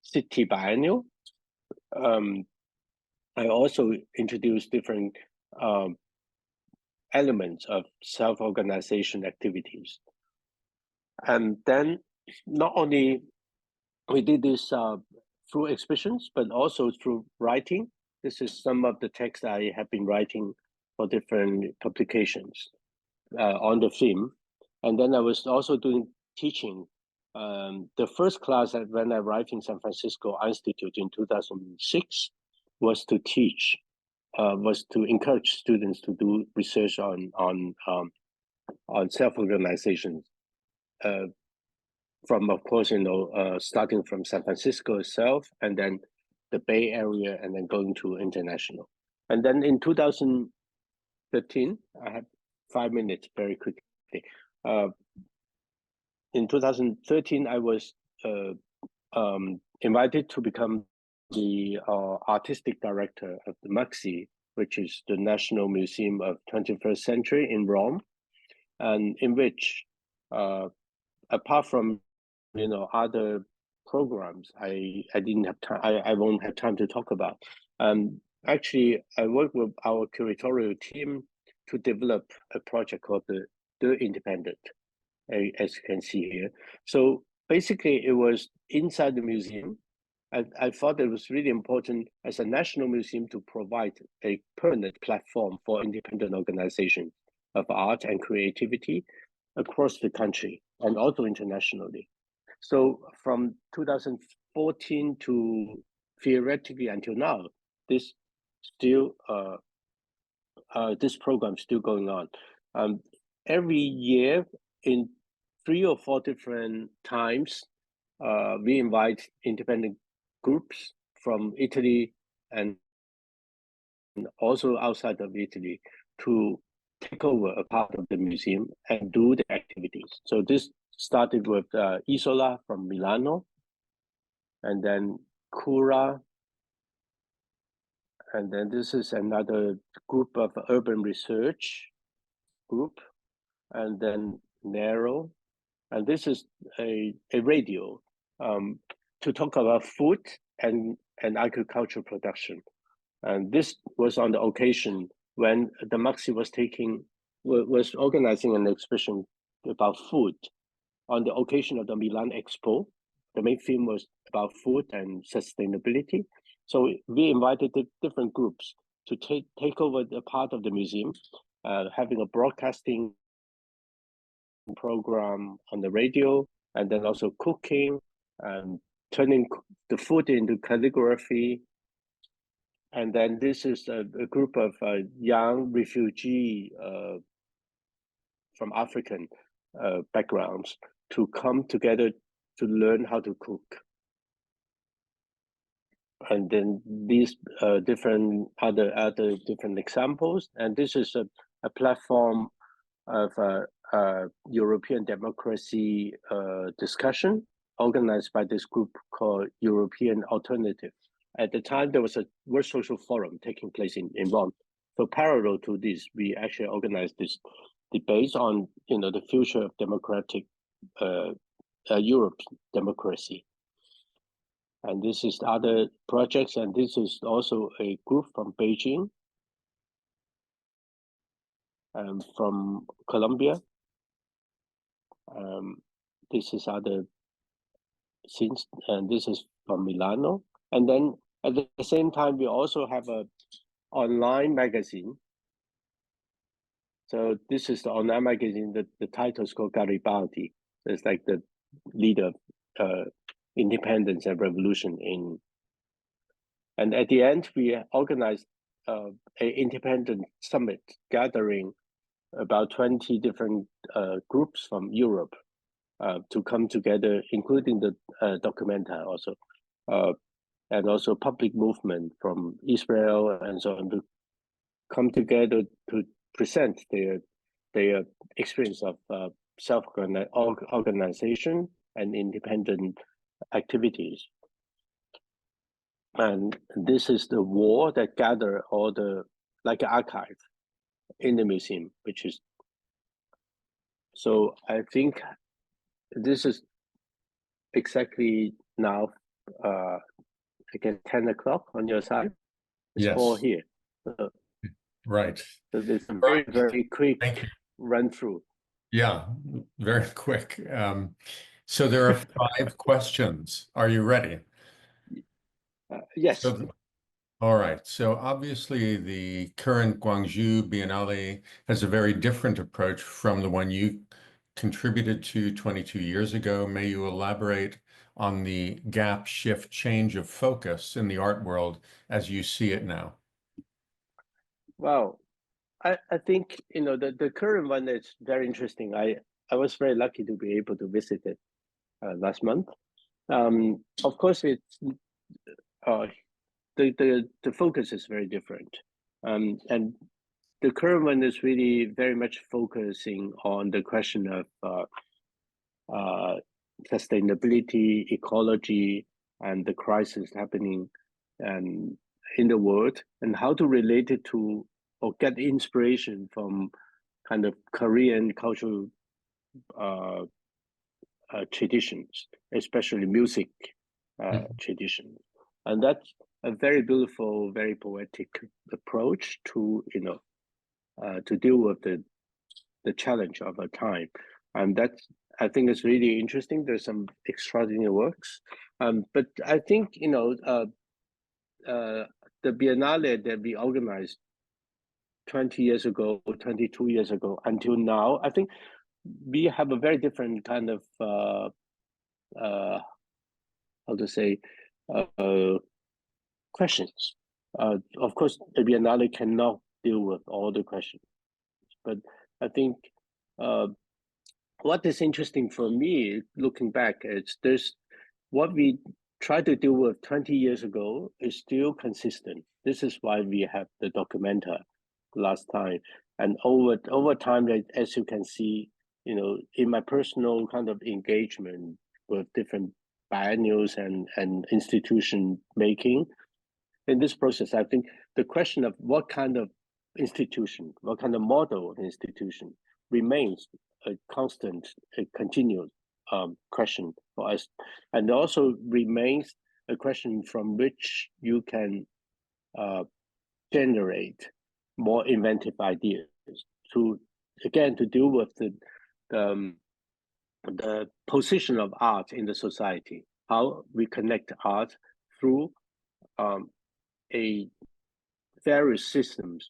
City Biennial. I also introduced different elements of self-organization activities. And then not only we did this through exhibitions, but also through writing. This is some of the text I have been writing for different publications on the theme. And then I was also doing teaching. The first class when I arrived in San Francisco Institute in 2006 was to teach, was to encourage students to do research on self-organization. From, of course, starting from San Francisco itself, and then the Bay Area, and then going to international. And then in 2013, I have 5 minutes very quickly. In 2013, I was invited to become the artistic director of the MAXXI, which is the National Museum of 21st Century in Rome, and in which, apart from other programs, I didn't have time. I won't have time to talk about. Actually, I worked with our curatorial team to develop a project called the Independent, as you can see here. So basically, it was inside the museum. I thought it was really important as a national museum to provide a permanent platform for independent organizations of art and creativity across the country and also internationally. So from 2014 to theoretically until now, this program is still going on. Every year in 3 or 4 different times, we invite independent groups from Italy and also outside of Italy to take over a part of the museum and do the activities. So this started with Isola from Milano, and then Cura, and then this is another group of urban research group, and then Nero, and this is a radio to talk about food and agricultural production. And this was on the occasion when the MAXXI was organizing an exhibition about food on the occasion of the Milan Expo. The main theme was about food and sustainability. So we invited the different groups to take over the part of the museum, having a broadcasting program on the radio, and then also cooking and turning the food into calligraphy. And then this is a group of young refugee from African backgrounds to come together to learn how to cook. And then these different other different examples. And this is a platform of European democracy discussion organized by this group called European Alternative. At the time, there was a World Social Forum taking place in Rome. So parallel to this, we actually organized this debate on the future of democratic Europe democracy. And this is other projects, and this is also a group from Beijing, from Colombia. This is other scenes, and this is from Milano. And then at the same time, we also have an online magazine. So this is the online magazine. The title is called Garibaldi. It's like the leader of independence and revolution in. And at the end, we organized an independent summit gathering about 20 different groups from Europe to come together, including the Documenta also, and also public movement from Israel and so on, to come together to present their experience of self-organization and independent activities. And this is the wall that gather all the, like an archive in the museum, which is, so I think this is exactly now, again, 10 o'clock on your side. It's Yes. 4 here. Right. So it's a very, very quick run through. Yeah, very quick. So there are 5 questions. Are you ready? Yes. All right. So obviously the current Gwangju Biennale has a very different approach from the one you contributed to 22 years ago. May you elaborate on the gap, shift, change of focus in the art world as you see it now? Well, I think, the current one is very interesting. I was very lucky to be able to visit it last month. Of course, it's the focus is very different. And the current one is really very much focusing on the question of sustainability, ecology, and the crisis happening in the world, and how to relate it to or get inspiration from kind of Korean cultural traditions, especially music traditions. And that's a very beautiful, very poetic approach to to deal with the challenge of a time. And that's, I think, it's really interesting. There's some extraordinary works, but I think the Biennale that we organized 20 years ago, 22 years ago, until now, I think we have a very different kind of, how to say, questions. Of course, the Biennale cannot deal with all the questions, but I think what is interesting for me, looking back, is what we tried to deal with 20 years ago is still consistent. This is why we have the documenta last time. And over time, as you can see, in my personal kind of engagement with different biennials and institution making, in this process, I think the question of what kind of institution, what kind of model of institution remains a constant, a continued question for us, and also remains a question from which you can generate more inventive ideas to deal with the position of art in the society, how we connect art through a various systems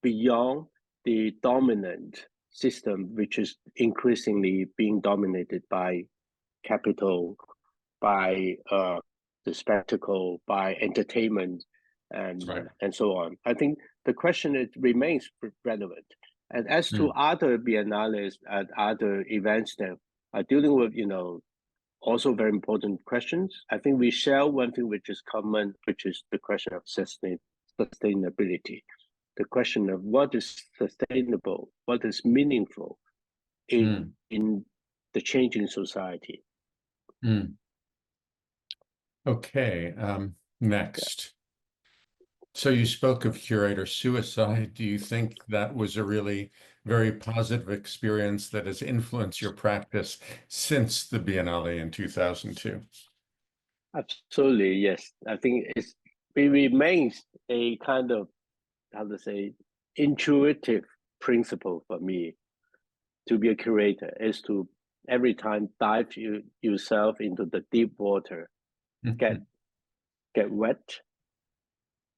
beyond the dominant system, which is increasingly being dominated by capital, by the spectacle, by entertainment, and so on. I think the question remains relevant. And as to other biennales and other events that are dealing with, also very important questions, I think we share one thing which is common, which is the question of sustainability. The question of what is sustainable, what is meaningful in the changing society. Okay, next. So you spoke of curator suicide. Do you think that was a really very positive experience that has influenced your practice since the Biennale in 2002? Absolutely, yes. I think it remains a kind of, how to say, intuitive principle for me to be a curator, is to every time dive yourself into the deep water, get wet,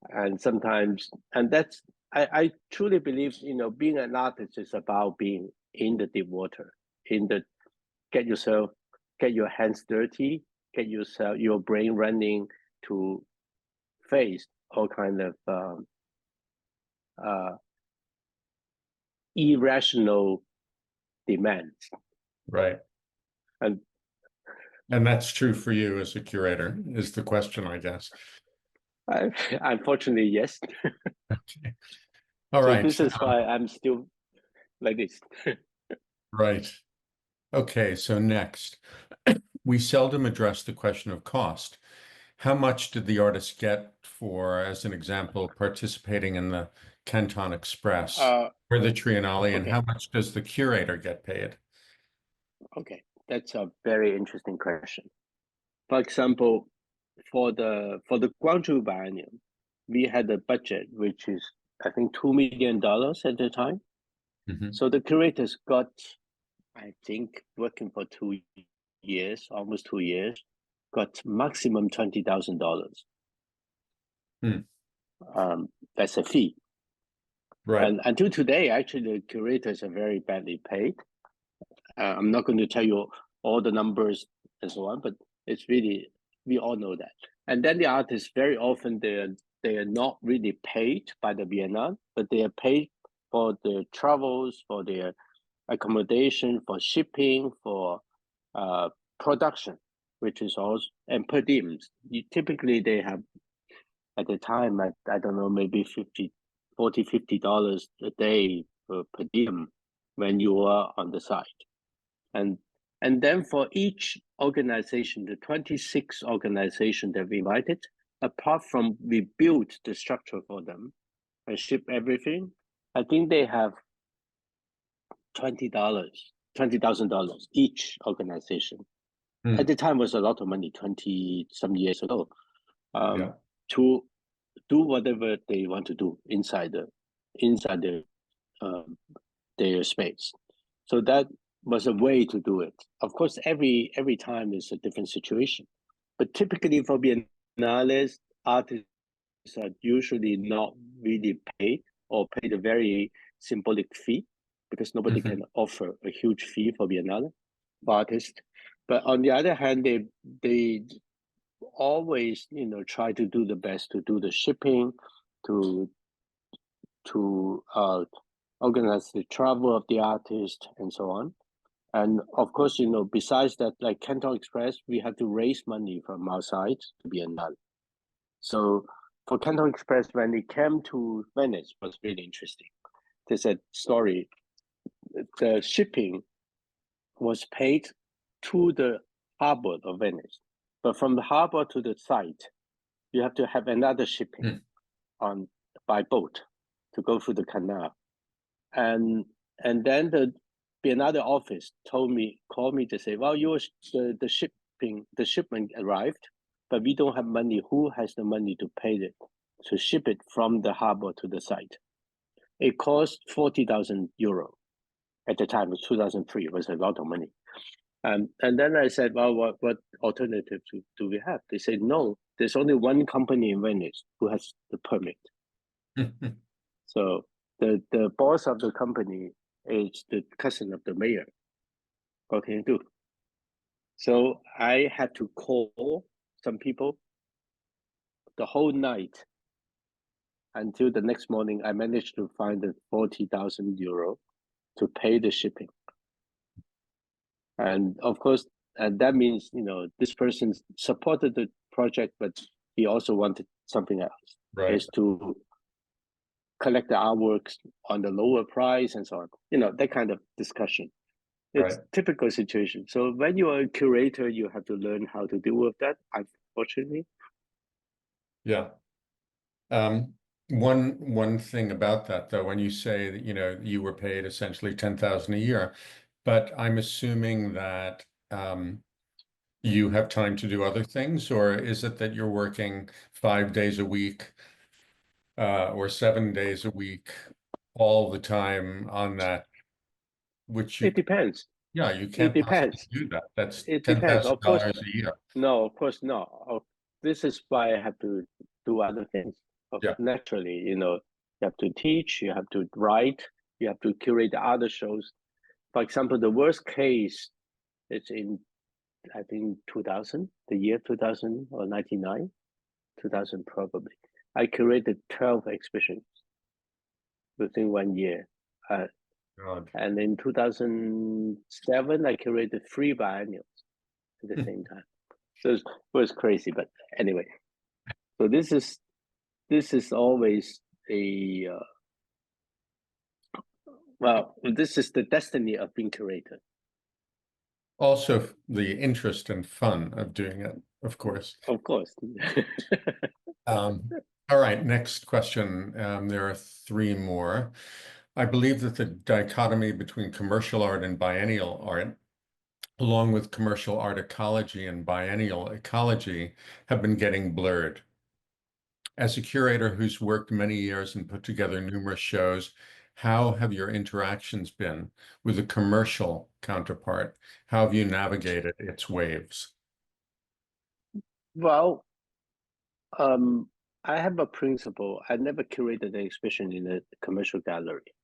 and sometimes, and that's, I truly believe, being an artist is about being in the deep water, get your hands dirty, get your brain running to face all kind of irrational demands. Right. And that's true for you as a curator, is the question, I guess. Unfortunately, yes. Okay. All right. This is why I'm still like this. Right. Okay, so next, we seldom address the question of cost. How much did the artist get for, as an example, participating in the Canton Express or the Triennale, and how much does the curator get paid? Okay, that's a very interesting question. For example, for the Guangzhou Biennial, we had a budget which is, I think, $2 million at the time. So the curators got, I think, working for 2 years, almost 2 years, got maximum $20,000. That's a fee. Right. And until today, actually, the curators are very badly paid. I'm not going to tell you all the numbers and so on, but it's really, we all know that. And then the artists, very often they are not really paid by the Biennale, but they are paid for their travels, for their accommodation, for shipping, for production, which is also, and per diems. Typically they have, at the time, I don't know, maybe $50 a day per diem when you are on the site. And then for each organization, the 26 organizations that we invited, apart from we built the structure for them and ship everything, I think they have $20,000 each organization. At the time was a lot of money, 20 some years ago, to do whatever they want to do inside their space. So that was a way to do it. Of course, every time is a different situation, but typically for biennales, artists are usually not really paid or paid a very symbolic fee, because nobody can offer a huge fee for Biennale for artists. But on the other hand, they always, you know, try to do the best to do the shipping, to organize the travel of the artist and so on. And of course, you know, besides that, like Canton Express, we had to raise money from our side to Biennale. So for Canton Express, when it came to Venice, it was really interesting. There's a story. The shipping was paid to the harbor of Venice, but from the harbor to the site, you have to have another shipping by boat to go through the canal. And then the Biennale office called me to say, well, the shipment arrived, but we don't have money. Who has the money to pay it, to ship it from the harbor to the site? It cost 40,000 euro. At the time, it was 2003. It was a lot of money. And then I said, well, what alternative do we have? They said, no, there's only one company in Venice who has the permit. So the boss of the company is the cousin of the mayor. What can you do? So I had to call some people the whole night until the next morning. I managed to find the 40,000 euro to pay the shipping. And of course, and that means, you know, this person supported the project, but he also wanted something else, is to collect the artworks on the lower price and so on. You know, that kind of discussion. It's typical situation. So when you are a curator, you have to learn how to deal with that, unfortunately. Yeah. One thing about that, though, when you say that, you know, you were paid essentially 10,000 a year, but I'm assuming that you have time to do other things, or is it that you're working 5 days a week or 7 days a week all the time on that? Which it depends. Yeah, you It can't possibly depends. do that. That's It depends. Of course, $10,000 a year. no, of course not. This is why I have to do other things. Yeah. Naturally, you know, you have to teach, you have to write, you have to curate other shows. For example, the worst case is in, I think, 2000, the year 2000 or 99, 2000 probably. I curated 12 exhibitions within 1 year. And in 2007, I curated 3 biennials at the same time. So it was crazy, but anyway. So this is always a well, this is the destiny of being curator. Also, the interest and fun of doing it, of course. Of course. All right, next question. There are 3 more. I believe that the dichotomy between commercial art and biennial art, along with commercial art ecology and biennial ecology, have been getting blurred. As a curator who's worked many years and put together numerous shows, how have your interactions been with the commercial counterpart? How have you navigated its waves? Well, I have a principle. I never curated an exhibition in a commercial gallery.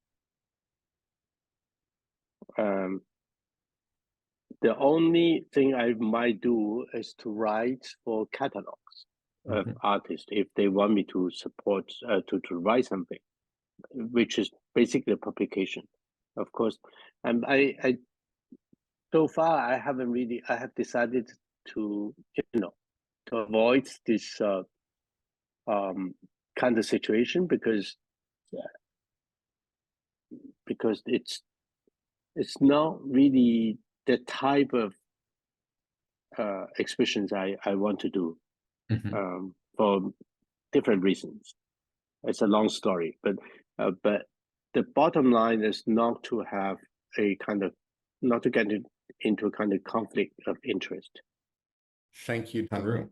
The only thing I might do is to write for catalogs of artists if they want me to support, to write something, which is basically a publication, of course. And I so far I have decided to, you know, to avoid this kind of situation because it's not really the type of exhibitions I want to do for different reasons. It's a long story, but the bottom line is not to have not to get into a kind of conflict of interest. Thank you, Hanru.